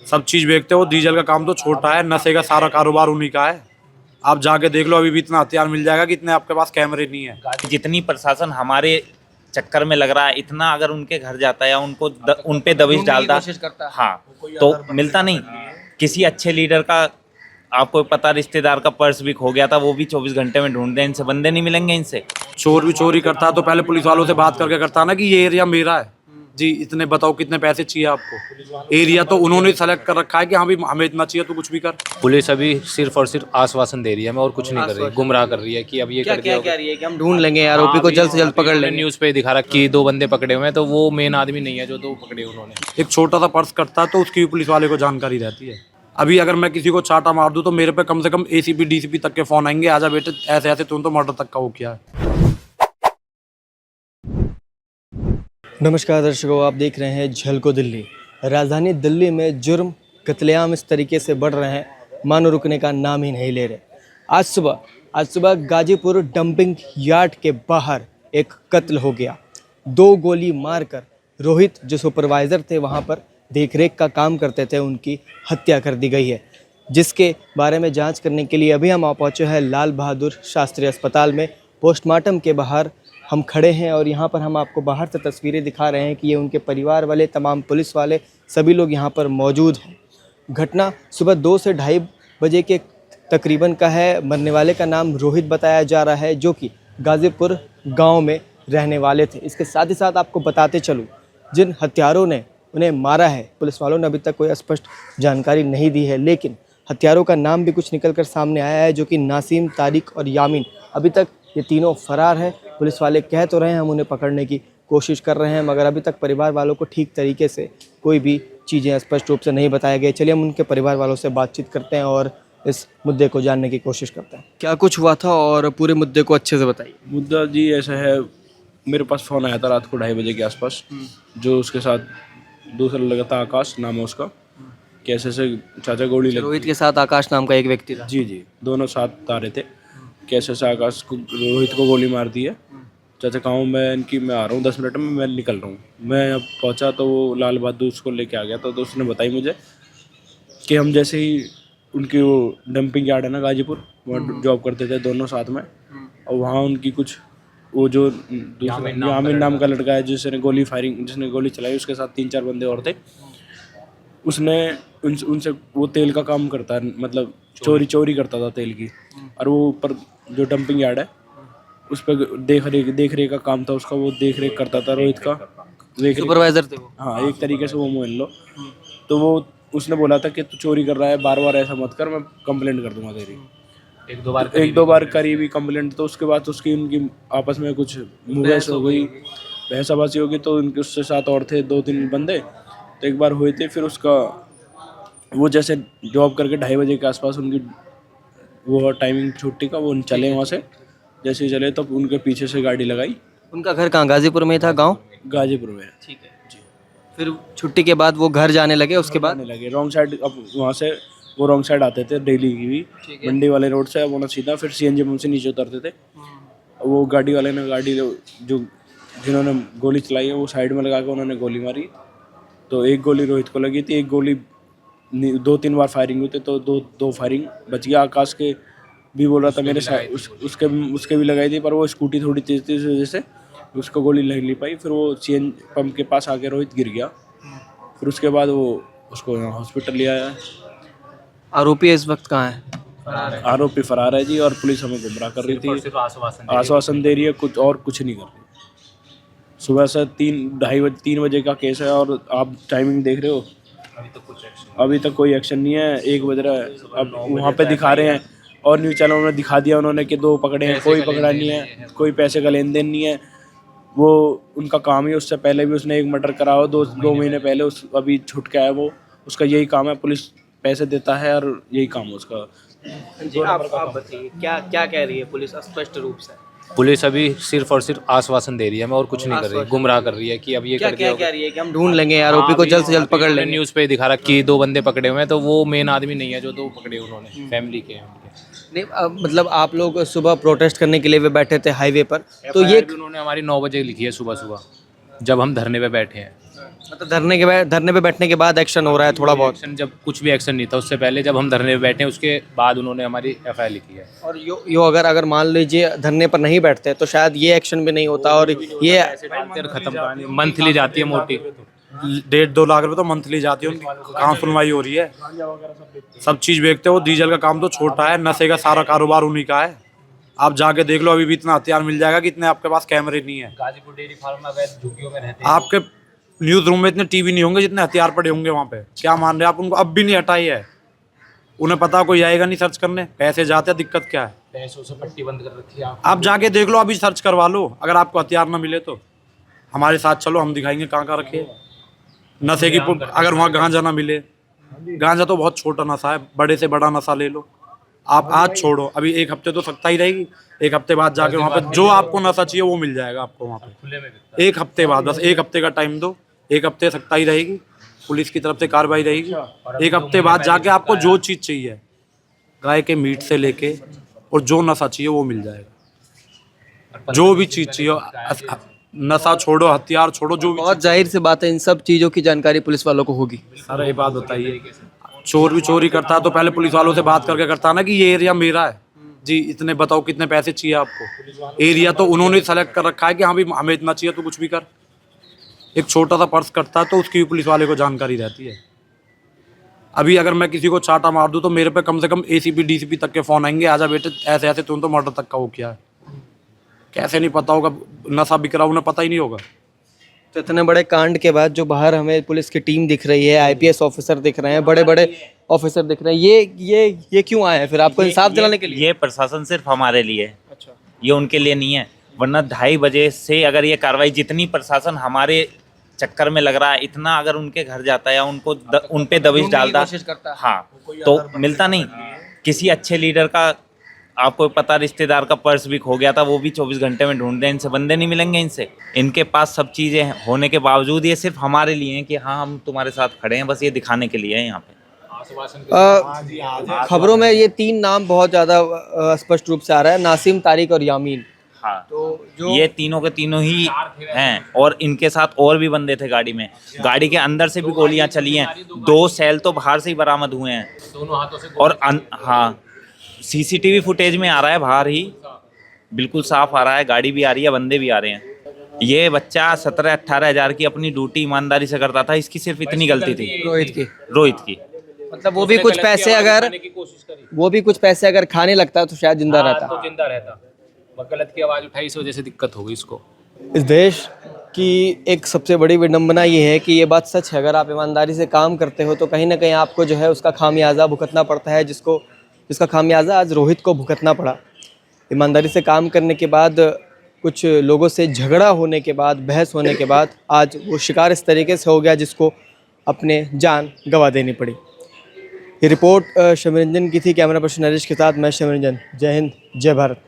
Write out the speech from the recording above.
सब चीज बेचते हो। डीजल का काम तो छोटा है, नशे का सारा कारोबार उन्हीं का है। आप जाके देख लो, अभी भी इतना हथियार मिल जाएगा कि इतने आपके पास कैमरे नहीं है। जितनी प्रशासन हमारे चक्कर में लग रहा है, इतना अगर उनके घर जाता या उनको उन पे दबिश डालता, हाँ, तो मिलता नहीं। किसी अच्छे लीडर का, आपको पता, रिश्तेदार का पर्स भी खो गया था, वो भी 24 घंटे में ढूंढते हैं, इनसे बंदे नहीं मिलेंगे इनसे। चोर भी चोरी करता है तो पहले पुलिस वालों से बात करके करता है ना कि ये एरिया मेरा है जी, इतने बताओ कितने पैसे चाहिए आपको। एरिया तो उन्होंने सेलेक्ट कर रखा है कि हाँ भी हमें इतना चाहिए, तो कुछ भी कर। पुलिस अभी सिर्फ और सिर्फ आश्वासन दे रही है, हमें और कुछ नहीं कर रही, गुमराह कर रही है कि अब ये कर दिया। क्या रही है कि हम ढूंढ लेंगे आरोपी को, जल्द से जल्द पकड़ लेंगे। न्यूज़ पे दिखा रहा कि 2 बंदे पकड़े हुए हैं, तो वो मेन आदमी नहीं है जो 2 पकड़े उन्होंने। एक छोटा सा पर्स कटता है तो उसकी भी पुलिस वाले को जानकारी रहती है। अभी अगर मैं किसी को चाटा मार दूं तो मेरे पे कम से कम एसीपी डीसीपी तक के फोन आएंगे, आजा बेटे ऐसे ऐसे तुम तो मर्डर तक का हो किया है। नमस्कार दर्शकों, आप देख रहे हैं झलको दिल्ली। राजधानी दिल्ली में जुर्म, कत्लेआम इस तरीके से बढ़ रहे हैं, मानो रुकने का नाम ही नहीं ले रहे। आज सुबह गाजीपुर डंपिंग यार्ड के बाहर एक कत्ल हो गया। 2 गोली मारकर रोहित, जो सुपरवाइज़र थे वहां पर देखरेख का काम करते थे, उनकी हत्या कर दी गई है। जिसके बारे में जांच करने के लिए अभी हम पहुंचे हैं लाल बहादुर शास्त्री अस्पताल में। पोस्टमार्टम के बाहर हम खड़े हैं और यहाँ पर हम आपको बाहर से तस्वीरें दिखा रहे हैं कि ये उनके परिवार वाले, तमाम पुलिस वाले, सभी लोग यहाँ पर मौजूद हैं। घटना सुबह 2 से ढाई बजे के तकरीबन का है। मरने वाले का नाम रोहित बताया जा रहा है, जो कि गाजीपुर गांव में रहने वाले थे। इसके साथ ही साथ आपको बताते चलूँ, जिन हत्यारों ने उन्हें मारा है, पुलिस वालों ने अभी तक कोई स्पष्ट जानकारी नहीं दी है, लेकिन हत्यारों का नाम भी कुछ निकल कर सामने आया है, जो कि नासिम, तारिक और यामीन। अभी तक ये तीनों फरार हैं। पुलिस वाले कह तो रहे हैं हम उन्हें पकड़ने की कोशिश कर रहे हैं, मगर अभी तक परिवार वालों को ठीक तरीके से कोई भी चीज़ें स्पष्ट रूप से नहीं बताया गया। चलिए हम उनके परिवार वालों से बातचीत करते हैं और इस मुद्दे को जानने की कोशिश करते हैं। क्या कुछ हुआ था और पूरे मुद्दे को अच्छे से बताइए। मुद्दा जी ऐसा है, मेरे पास फ़ोन आया था रात को 2:30 बजे के आसपास, जो उसके साथ दूसरा लड़का था, आकाश नाम है उसका, कैसे से चाचा गोली लगी। रोहित के साथ आकाश नाम का एक व्यक्ति था। जी, दोनों साथ आ रहे थे। कैसे से आकाश को, रोहित को गोली मार दी है। चाचा कहूँ मैं आ रहा हूँ 10 मिनट में, मैं निकल रहा हूँ। मैं अब पहुँचा तो वो लाल बहादुर उसको लेके आ गया था। तो उसने बताई मुझे कि हम जैसे ही उनकी वो डंपिंग यार्ड है ना गाजीपुर, वहाँ जॉब करते थे दोनों साथ में, और वहाँ उनकी कुछ वो जो दूसरा यामीन नाम का लड़का है जिसने गोली चलाई, उसके साथ 3-4 बंदे और थे। उसने उनसे वो तेल का काम करता है, मतलब चोरी करता था तेल की। और वो ऊपर जो डंपिंग यार्ड है उस पर देख रेख का काम था उसका, वो देख रेख करता था रोहित का। सुपरवाइजर थे वो। हाँ, एक तरीके से वो मान लो। तो वो उसने बोला था कि तू चोरी कर रहा है, बार बार ऐसा मत कर, मैं कंप्लेंट कर दूंगा तेरी। एक दो बार करी भी कंप्लेंट। तो उसके बाद उसकी उनकी आपस में कुछ मुहबस हो गई, बहसाबाजी हो गई। तो उनके उससे साथ और थे 2-3 बंदे, तो एक बार हुए थे। फिर उसका वो जैसे जॉब करके 2:30 बजे के आसपास उनकी वो टाइमिंग छुट्टी का, वो चले वहाँ से। जैसे ही चले तो उनके पीछे से गाड़ी लगाई। उनका घर कहाँ, गाजीपुर में ही था गाँव? गाजीपुर में। ठीक है जी। फिर छुट्टी के बाद वो घर जाने लगे, उसके बाद आने लगे रॉन्ग साइड। अब वहाँ से वो रॉन्ग साइड आते थे डेली की भी, मंडी वाले रोड से। अब उन्हें सीधा फिर सीएनजी में से नीचे उतरते थे। वो गाड़ी वाले ने जो जिन्होंने गोली चलाई है वो साइड में लगा के उन्होंने गोली मारी। तो एक गोली रोहित को लगी थी, एक गोली 2-3 बार फायरिंग हुई थी, तो दो फायरिंग बच गया। आकाश के भी बोल रहा था मेरे साथ, उसके भी लगाई थी, पर वो स्कूटी थोड़ी तेज थी, इस वजह से उसको गोली लग नहीं पाई। फिर वो सीएन पंप के पास आके रोहित गिर गया। फिर उसके बाद वो उसको यहाँ हॉस्पिटल ले आया। आरोपी इस वक्त कहाँ है? आरोपी फरार है जी, और पुलिस हमें गुमराह कर रही थी, आश्वासन दे रही है, कुछ नहीं कर रही। सुबह से 3 बजे का केस है और आप टाइमिंग देख रहे हो, अभी तक कोई एक्शन नहीं है। 1 बज रहा है। अब वहाँ पे दिखा रहे हैं और न्यूज़ चैनलों ने दिखा दिया उन्होंने कि 2 पकड़े हैं, कोई पकड़ा नहीं है, कोई पैसे का लेन देन नहीं है। वो उनका काम ही, उससे पहले भी उसने एक मर्डर करा हो 2 महीने पहले, अभी छूट के आया वो। उसका यही काम है, पुलिस पैसे देता है और यही काम है उसका। जी, आप बताइए क्या कह रही है पुलिस स्पष्ट रूप से? पुलिस अभी सिर्फ और सिर्फ आश्वासन दे रही है, हमें और कुछ नहीं कर रही, गुमराह कर रही है कि अब ये कर दिया। क्या रही है कि हम ढूंढ लेंगे आरोपी को, जल्द से जल्द पकड़ लेंगे। न्यूज़ पे दिखा रहा कि 2 बंदे पकड़े हुए हैं, तो वो मेन आदमी नहीं है जो 2 पकड़े उन्होंने, फैमिली के हैं उनके। नहीं, मतलब आप लोग सुबह प्रोटेस्ट करने के लिए वे बैठे थे हाईवे पर, तो ये उन्होंने हमारी 9 बजे लिखी है सुबह, जब हम धरने पे बैठे हैं। मतलब धरने पे बैठने के बाद एक्शन हो रहा है थोड़ा बहुत। एक्शन जब कुछ भी एक्शन नहीं था उससे पहले, जब हम धरने पे बैठे उसके बाद उन्होंने हमारी एफआईआर लिखी है। और यो अगर मान लीजिए धरने पर नहीं बैठते तो शायद ये एक्शन भी नहीं होता और ये खत्म कहानी मंथली जाती है मोटी। 1.5-2 लाख रुपए तो मंथली जाती है उनकी, कहाँ सुनवाई हो रही है। सब चीज बेचते हो, डीजल का काम तो छोटा है, नशे का सारा कारोबार उन्हीं का है। आप जाके देख लो, अभी भी इतना हथियार मिल जाएगा कि इतने आपके पास कैमरे नहीं है। गाजीपुर डेयरी फार्म में झुग्गियों में रहते आपके न्यूज रूम में इतने टीवी नहीं होंगे जितने हथियार पड़े होंगे वहाँ पे। क्या मान रहे हैं आप उनको? अब भी नहीं हटाई है। उन्हें पता कोई आएगा नहीं सर्च करने, पैसे जाते हैं, दिक्कत क्या है? पैसों से पट्टी बंद कर रखी है। आप जाके देख लो, अभी सर्च करवा लो। अगर आपको हथियार ना मिले तो हमारे साथ चलो, हम दिखाएंगे कहाँ कहाँ रखे। नशे की अगर वहाँ गांजा ना मिले, गांजा तो बहुत छोटा नशा है, बड़े से बड़ा नशा ले लो। आप आज छोड़ो, अभी 1 हफ्ते तो सकता ही रहेगी। 1 हफ्ते बाद जाके वहाँ पे जो आपको नशा चाहिए वो मिल जाएगा आपको वहाँ पे। 1 हफ्ते बाद, बस 1 हफ्ते का टाइम दो। 1 हफ्ते सकता ही रहेगी, पुलिस की तरफ से कार्रवाई रहेगी। 1 हफ्ते बाद जाके आपको जो चीज़ चाहिए, गाय के मीट से लेके और जो नशा चाहिए वो मिल जाएगा। जो भी चीज़ चाहिए, नशा छोड़ो, हथियार छोड़ो, जो भी। बहुत जाहिर सी बात है इन सब चीज़ों की जानकारी पुलिस वालों को होगी। सर ये बात बताइए, चोर भी चोरी करता है तो पहले पुलिस वालों से बात करके करता है ना कि ये एरिया मेरा है जी, इतने बताओ कितने पैसे चाहिए आपको। एरिया तो उन्होंने सेलेक्ट कर रखा है कि हाँ भी हमें इतना चाहिए तो कुछ भी कर। एक छोटा सा पर्स करता है तो उसकी भी पुलिस वाले को जानकारी रहती है। अभी अगर मैं किसी को चाटा मार दूं तो मेरे पे कम से कम एसीपी डीसीपी तक के फोन आएंगे, आजा बेटे ऐसे ऐसे, तुम तो मर्डर तक का वो किया है। कैसे नहीं पता होगा? नशा बिक रहा, उन्हें पता ही नहीं होगा। तो इतने बड़े कांड के बाद जो बाहर हमें पुलिस की टीम दिख रही है, आईपीएस ऑफिसर दिख रहे हैं, बड़े बड़े ऑफिसर दिख रहे हैं, ये क्यों आए हैं फिर? आपको इंसाफ दिलाने के लिए? ये प्रशासन सिर्फ हमारे लिए है। अच्छा, ये उनके लिए नहीं है। वरना 2:30 बजे से अगर ये कार्रवाई, जितनी प्रशासन हमारे चक्कर में लग रहा है, इतना अगर उनके घर जाता या उनको उन पे दबिश डालता, हाँ, तो मिलता नहीं। किसी अच्छे लीडर का, आपको पता, रिश्तेदार का पर्स भी खो गया था, वो भी 24 घंटे में ढूंढते हैं। इनसे बंदे नहीं मिलेंगे। इनसे, इनके पास सब चीज़ें होने के बावजूद ये सिर्फ हमारे लिए हैं कि हाँ हम तुम्हारे साथ खड़े हैं, बस ये दिखाने के लिए है यहाँ पे। खबरों में ये 3 नाम बहुत ज़्यादा स्पष्ट रूप से आ रहा है, नासिम, तारिक और यामीन। हाँ, तो ये तीनों के तीनों ही हैं और इनके साथ और भी बंदे थे गाड़ी में। गाड़ी के अंदर से भी गोलियां चली हैं, 2 सेल तो बाहर से ही बरामद हुए हैं दोनों हाथों से। और हाँ, सीसीटीवी फुटेज में आ रहा है, बाहर ही बिल्कुल साफ आ रहा है, गाड़ी भी आ रही है, बंदे भी आ रहे हैं। ये बच्चा 17-18 हज़ार की अपनी ड्यूटी ईमानदारी से करता था, इसकी सिर्फ इतनी गलती थी रोहित की। मतलब वो भी कुछ पैसे अगर खाने लगता तो शायद जिंदा रहता। तो जिंदा रहता, गलत की आवाज़ उठाई, इस वजह से दिक्कत हो गई इसको। इस देश की एक सबसे बड़ी विडंबना ये है कि ये बात सच है, अगर आप ईमानदारी से काम करते हो तो कहीं ना कहीं आपको जो है उसका खामियाजा भुगतना पड़ता है, जिसका खामियाजा आज रोहित को भुगतना पड़ा। ईमानदारी से काम करने के बाद, कुछ लोगों से झगड़ा होने के बाद, बहस होने के बाद आज वो शिकार इस तरीके से हो गया जिसको अपने जान गंवा देनी पड़ी। ये रिपोर्ट शमरंजन की थी। कैमरा पर्सन नरेश के साथ मैं शमरंजन। जय हिंद, जय भारत।